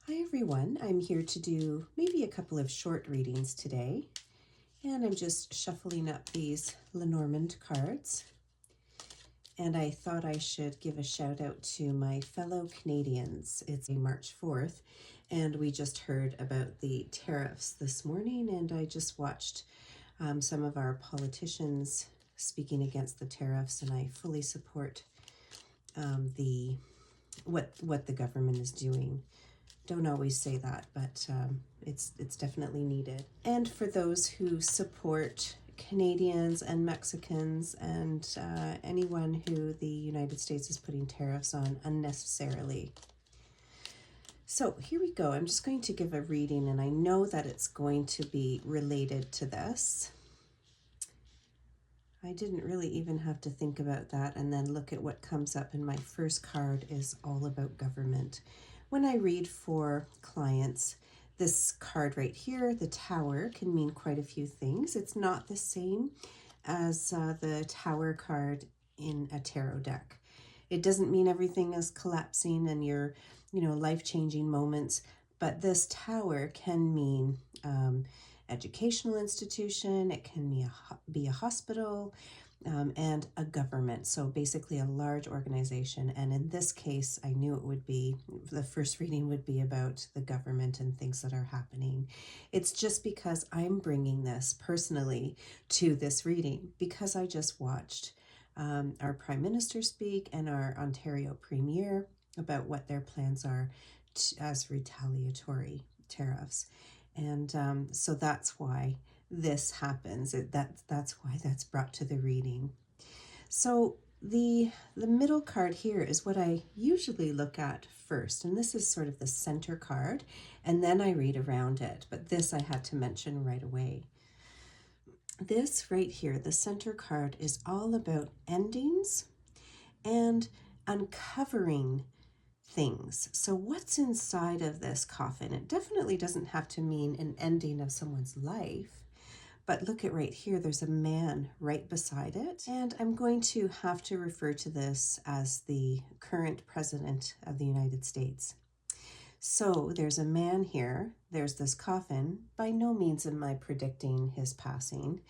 Hi everyone, I'm here to do maybe a couple of short readings today, and I'm just shuffling up these Lenormand cards, and I thought I should give a shout out to my fellow Canadians. It's March 4th, and we just heard about the tariffs this morning, and I just watched some of our politicians speaking against the tariffs, and I fully support what the government is doing. Don't always say that, but it's definitely needed. And for those who support Canadians and Mexicans and anyone who the United States is putting tariffs on unnecessarily. So here we go. I'm just going to give a reading, and I know that it's going to be related to this. I didn't really even have to think about that, and then look at what comes up, and my first card is all about government. When I read for clients, this card right here, the Tower, can mean quite a few things. It's not the same as the Tower card in a tarot deck. It doesn't mean everything is collapsing and your, life-changing moments, but this Tower can mean educational institution, it can be a hospital, and a government. So basically a large organization. And in this case, I knew it would be, the first reading would be about the government and things that are happening. It's just because I'm bringing this personally to this reading because I just watched our Prime Minister speak and our Ontario Premier about what their plans are as retaliatory tariffs. And so that's why this happens. That's why that's brought to the reading. So the middle card here is what I usually look at first, and this is sort of the center card, and then I read around it, but this I had to mention right away. This right here, the center card, is all about endings and uncovering things. So what's inside of this coffin? It definitely doesn't have to mean an ending of someone's life, but look at right here, there's a man right beside it. And I'm going to have to refer to this as the current president of the United States. So there's a man here, there's this coffin. By no means am I predicting his passing,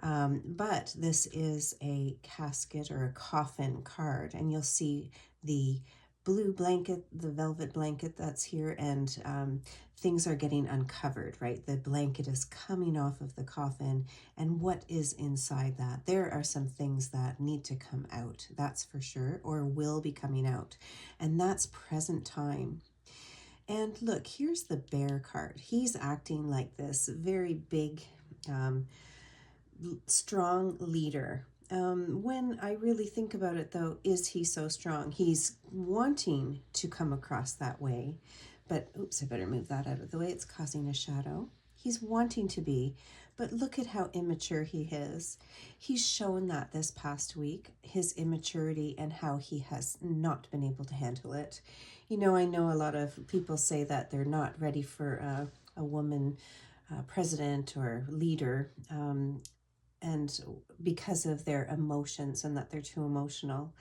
but this is a casket or a coffin card, and you'll see the blue blanket, the velvet blanket that's here, and things are getting uncovered, right? The blanket is coming off of the coffin, and what is inside that? There are some things that need to come out, that's for sure, or will be coming out, and that's present time. And look, here's the Bear card. He's acting like this very big, strong leader. When I really think about it, though, is he so strong? He's wanting to come across that way, but oops, I better move that out of the way. It's causing a shadow. He's wanting to be, but look at how immature he is. He's shown that this past week, his immaturity and how he has not been able to handle it. I know a lot of people say that they're not ready for a woman president or leader, and because of their emotions and that they're too emotional.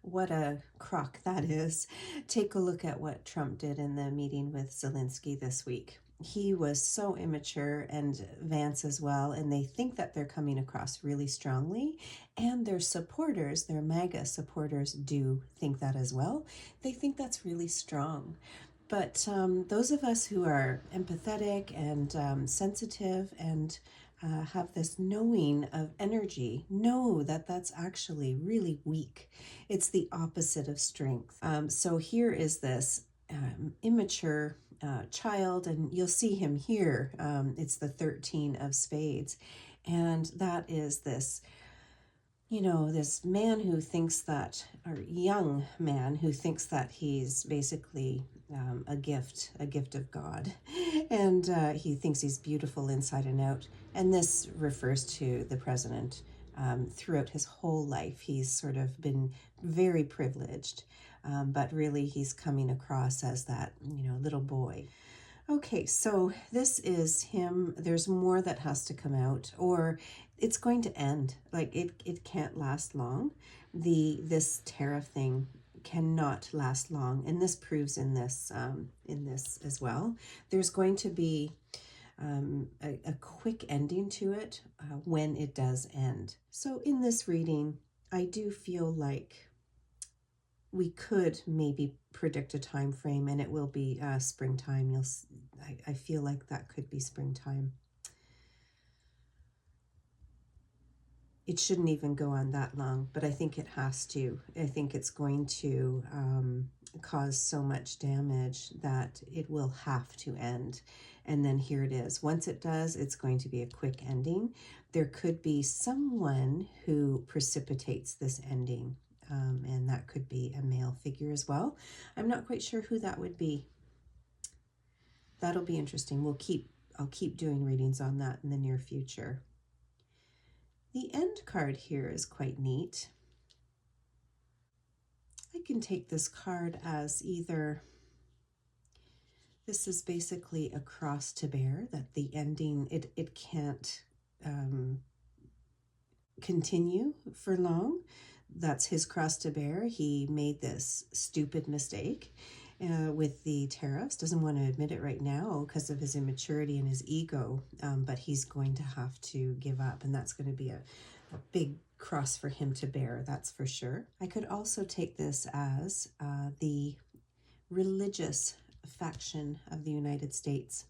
What a crock that is. Take a look at what Trump did in the meeting with Zelensky this week. He was so immature, and Vance as well, and they think that they're coming across really strongly, and their supporters, their MAGA supporters, do think that as well. They think that's really strong. But those of us who are empathetic and sensitive and have this knowing of energy, know that that's actually really weak. It's the opposite of strength. So here is this immature child, and you'll see him here. It's the 13 of spades, and that is this, this man who thinks that, or young man who thinks that he's basically a gift of God, and he thinks he's beautiful inside and out. And this refers to the president. Throughout his whole life, he's sort of been very privileged, but really he's coming across as that, little boy. Okay, so this is him. There's more that has to come out, or it's going to end. Like it can't last long. This tariff thing cannot last long, and this proves in this as well. There's going to be a quick ending to it when it does end. So in this reading, I do feel like we could maybe predict a time frame, and it will be springtime. I feel like that could be springtime. It shouldn't even go on that long, but I think it has to. I think it's going to cause so much damage that it will have to end. And then here it is. Once it does, it's going to be a quick ending. There could be someone who precipitates this ending, and that could be a male figure as well. I'm not quite sure who that would be. That'll be interesting. I'll keep doing readings on that in the near future. The end card here is quite neat. I can take this card as either, this is basically a cross to bear, that the ending, it can't continue for long. That's his cross to bear. He made this stupid mistake with the tariffs. Doesn't want to admit it right now because of his immaturity and his ego, but he's going to have to give up, and that's going to be a big cross for him to bear, that's for sure. I could also take this as the religious faction of the United States,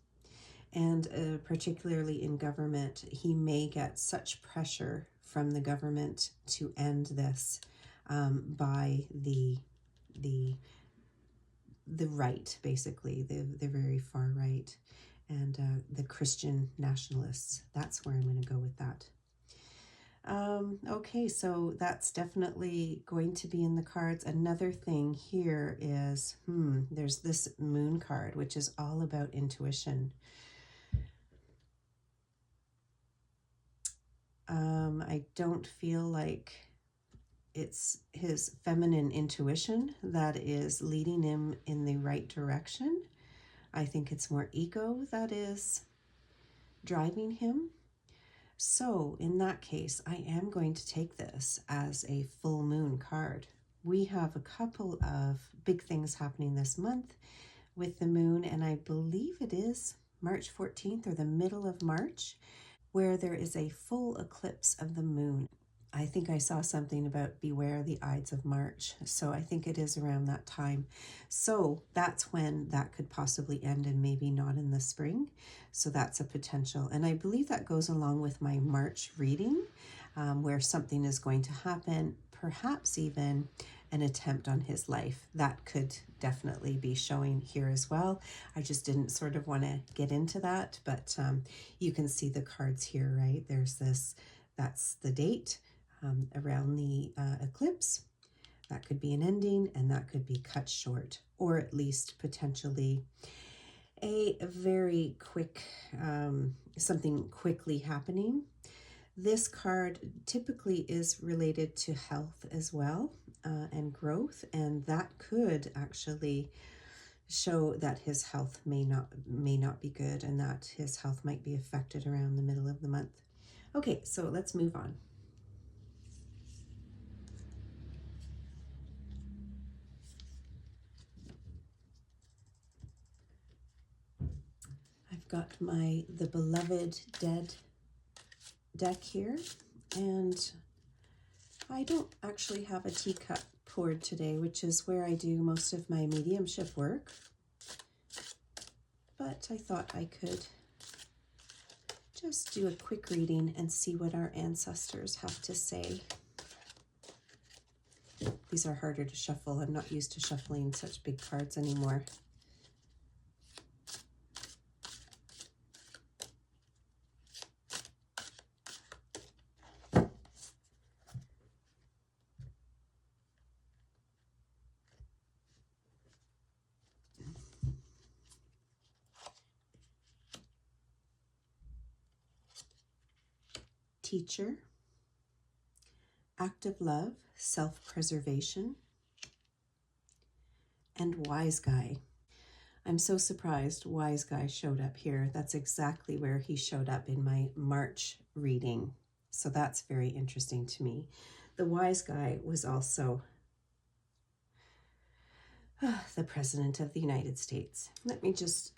and particularly in government. He may get such pressure from the government to end this by the right, basically, the very far right, and the Christian nationalists. That's where I'm going to go with that. Okay, so that's definitely going to be in the cards. Another thing here is, there's this moon card, which is all about intuition. I don't feel like it's his feminine intuition that is leading him in the right direction. I think it's more ego that is driving him. So in that case, I am going to take this as a full moon card. We have a couple of big things happening this month with the moon, and I believe it is March 14th or the middle of March, where there is a full eclipse of the moon. I think I saw something about beware the Ides of March, so I think it is around that time. So that's when that could possibly end, and maybe not in the spring. So that's a potential. And I believe that goes along with my March reading, where something is going to happen, perhaps even an attempt on his life. That could definitely be showing here as well. I just didn't sort of want to get into that, but you can see the cards here, right? There's this, that's the date around the eclipse. That could be an ending, and that could be cut short, or at least potentially a very quick, something quickly happening. This card typically is related to health as well, and growth, and that could actually show that his health may not be good, and that his health might be affected around the middle of the month. Okay, so let's move on. I've got the Beloved Dead deck here, and I don't actually have a teacup poured today, which is where I do most of my mediumship work, but I thought I could just do a quick reading and see what our ancestors have to say. These are harder to shuffle. I'm not used to shuffling such big cards anymore. Teacher, active love, self-preservation, and Wiseguy. I'm so surprised Wiseguy showed up here. That's exactly where he showed up in my March reading. So that's very interesting to me. The Wiseguy was also The President of the United States. Let me just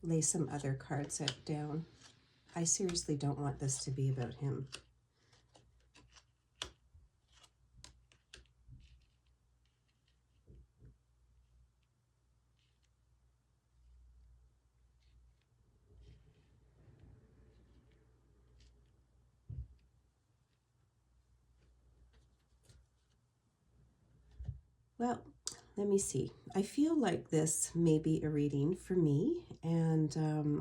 lay some other cards out down. I seriously don't want this to be about him. Well, let me see. I feel like this may be a reading for me, and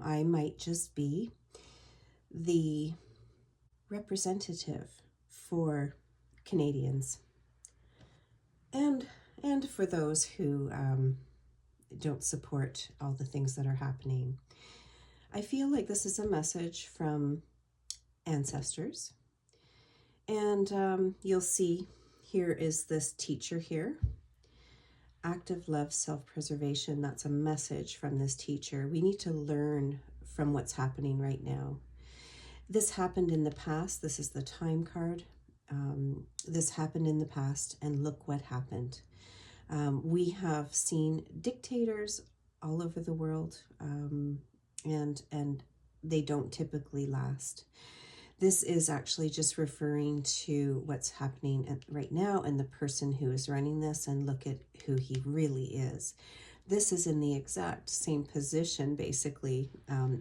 I might just be the representative for Canadians and for those who don't support all the things that are happening. I feel like this is a message from ancestors, and you'll see here is this teacher here. Active love, self-preservation, that's a message from this teacher. We need to learn from what's happening right now. This happened in the past. This is the time card. This happened in the past, and look what happened. We have seen dictators all over the world, and they don't typically last. This is actually just referring to what's happening right now and the person who is running this, and look at who he really is. This is in the exact same position, basically,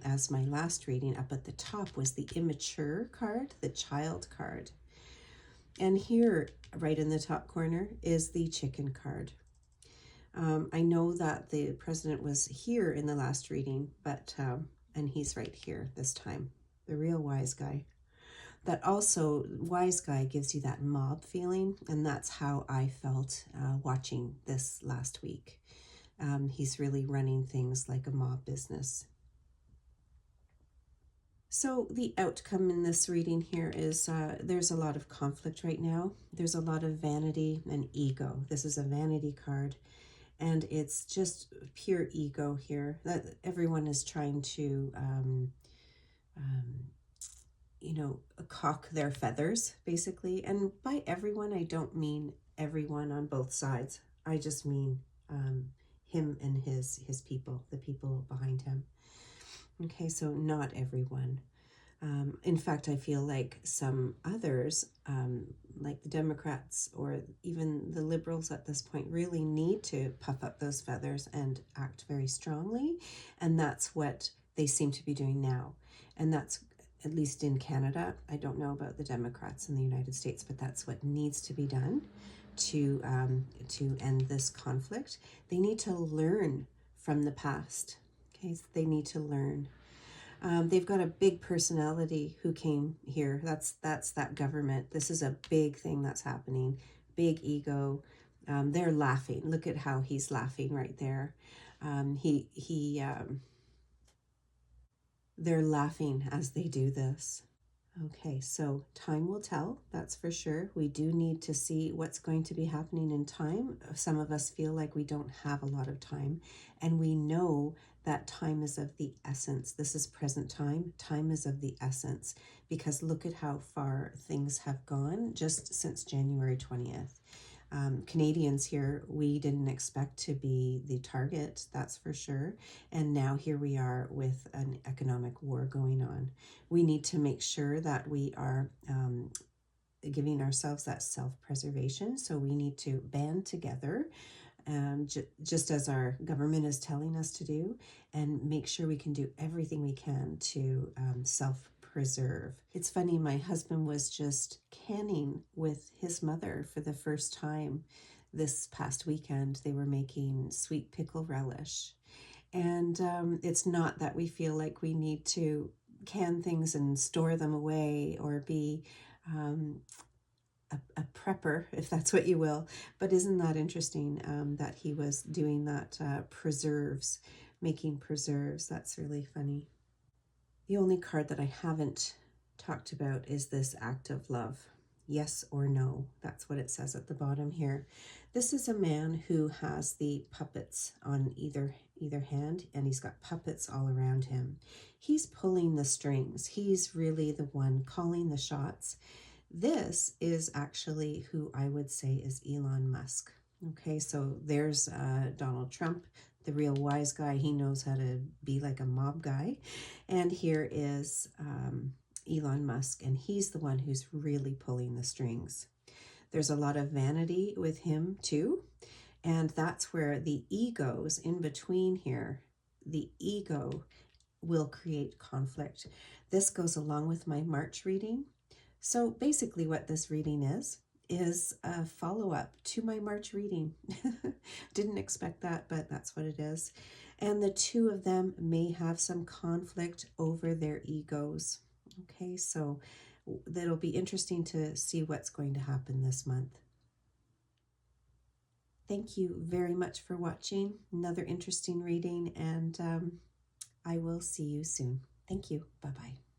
as my last reading. Up at the top was the immature card, the child card. And here, right in the top corner, is the chicken card. I know that the president was here in the last reading, but, and he's right here this time, the real wise guy. That also, Wiseguy gives you that mob feeling, and that's how I felt watching this last week. He's really running things like a mob business. So the outcome in this reading here is there's a lot of conflict right now. There's a lot of vanity and ego. This is a vanity card, and it's just pure ego here. That everyone is trying to you know, cock their feathers, basically. And by everyone, I don't mean everyone on both sides. I just mean him and his people, the people behind him. Okay, so not everyone. In fact, I feel like some others, like the Democrats or even the Liberals at this point, really need to puff up those feathers and act very strongly. And that's what they seem to be doing now. And that's, at least in Canada, I don't know about the Democrats in the United States, but that's what needs to be done to end this conflict. They need to learn from the past. Okay, so they need to learn. They've got a big personality who came here. That's that government. This is a big thing that's happening. Big ego. They're laughing. Look at how he's laughing right there. They're laughing as they do this. Okay, so time will tell, that's for sure. We do need to see what's going to be happening in time. Some of us feel like we don't have a lot of time, and we know that time is of the essence. This is present time. Time is of the essence, because look at how far things have gone just since January 20th. Canadians here, we didn't expect to be the target, that's for sure. And now here we are with an economic war going on. We need to make sure that we are giving ourselves that self-preservation. So we need to band together, just as our government is telling us to do, and make sure we can do everything we can to self-preserve. It's funny, my husband was just canning with his mother for the first time this past weekend. They were making sweet pickle relish. And it's not that we feel like we need to can things and store them away or be a prepper, if that's what you will. But isn't that interesting that he was doing that preserves, making preserves? That's really funny. The only card that I haven't talked about is this act of love. Yes or no. That's what it says at the bottom here. This is a man who has the puppets on either hand, and he's got puppets all around him. He's pulling the strings. He's really the one calling the shots. This is actually who I would say is Elon Musk. Okay, so there's Donald Trump, the real wise guy. He knows how to be like a mob guy. And here is Elon Musk, and he's the one who's really pulling the strings. There's a lot of vanity with him too. And that's where the egos in between here, the ego will create conflict. This goes along with my March reading. So basically what this reading is a follow-up to my March reading. Didn't expect that, but that's what it is. And the two of them may have some conflict over their egos. Okay, so that'll be interesting to see what's going to happen this month. Thank you very much for watching. Another interesting reading, and I will see you soon. Thank you. Bye-bye.